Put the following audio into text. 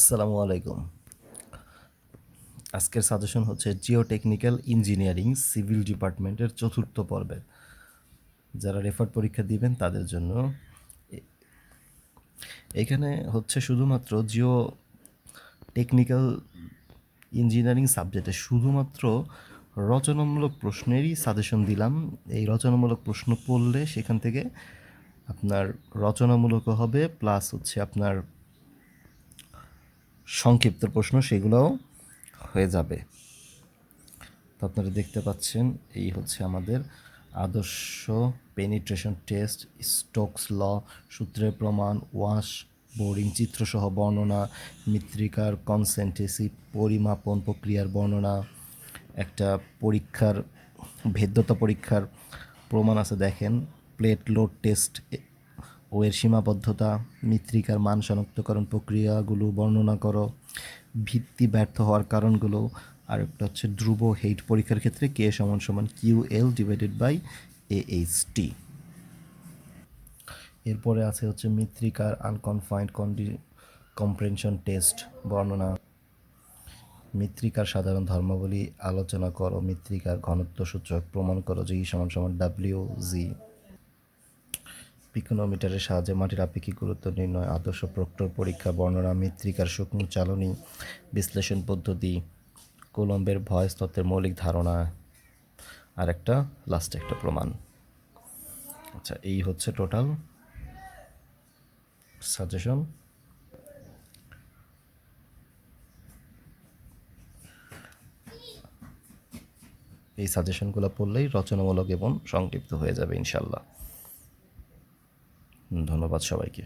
আসসালামু আলাইকুম। আজকের সাজেশন হচ্ছে জিওটেকনিক্যাল ইঞ্জিনিয়ারিং সিভিল ডিপার্টমেন্টের চতুর্থ পর্বের যারা রেফার পরীক্ষা দিবেন তাদের জন্য। এখানে হচ্ছে শুধুমাত্র জিও টেকনিক্যাল ইঞ্জিনিয়ারিং সাবজেক্টে শুধুমাত্র রচনামূলক প্রশ্নেরই সাজেশন দিলাম। এই রচনামূলক প্রশ্ন পড়লে সেখান থেকে আপনার রচনামূলকও হবে, প্লাস হচ্ছে আপনার সংক্ষিপ্ত প্রশ্ন সেগুলোও হয়ে যাবে। তো আপনারা দেখতে পাচ্ছেন এই হচ্ছে আমাদের আদর্শ পেনিট্রেশন টেস্ট, স্টোকস ল, সূত্রের প্রমাণ, ওয়াশ বোরিং চিত্রসহ বর্ণনা, মৃত্তিকার কনসেন্ট্রেসি পরিমাপন প্রক্রিয়ার বর্ণনা, একটা পরীক্ষার ভেদ্যতা পরীক্ষার প্রমাণ আছে দেখেন, প্লেট লোড টেস্ট ও এর সীমাবদ্ধতা, মৃত্তিকার মান শনাক্তকরণ প্রক্রিয়াগুলো বর্ণনা করো, ভিত্তি ব্যর্থ হওয়ার কারণগুলো, আর একটা হচ্ছে ধ্রুব হেইট পরীক্ষার ক্ষেত্রে কে সমান সমান কিউএল ডিভাইডেড বাই AHT। এরপরে আছে হচ্ছে মৃত্তিকার আনকনফাইন্ড কম্প্রেনশন টেস্ট বর্ণনা, মৃত্তিকার সাধারণ ধর্মাবলী আলোচনা করো, মৃত্তিকার ঘনত্ব সূচক প্রমাণ করো যে ই সমান সমান WG, পিকোনোমিটারের সাহায্যে মাটির আপেক্ষিক গুরুত্ব নির্ণয়, আদর্শ প্রক্টর পরীক্ষা বর্ণনা, মৃত্তিকার সূক্ষ্ম চালনী বিশ্লেষণ পদ্ধতি, কোলম্বের ভয়েস তত্ত্বের মৌলিক ধারণা, আর একটা লাস্টে একটা প্রমাণ। আচ্ছা, এই হচ্ছে টোটাল সাজেশন। এই সাজেশনগুলো পড়লেই রচনামূলক এবং সংক্ষিপ্ত হয়ে যাবে ইনশাল্লাহ। ধন্যবাদ সবাইকে।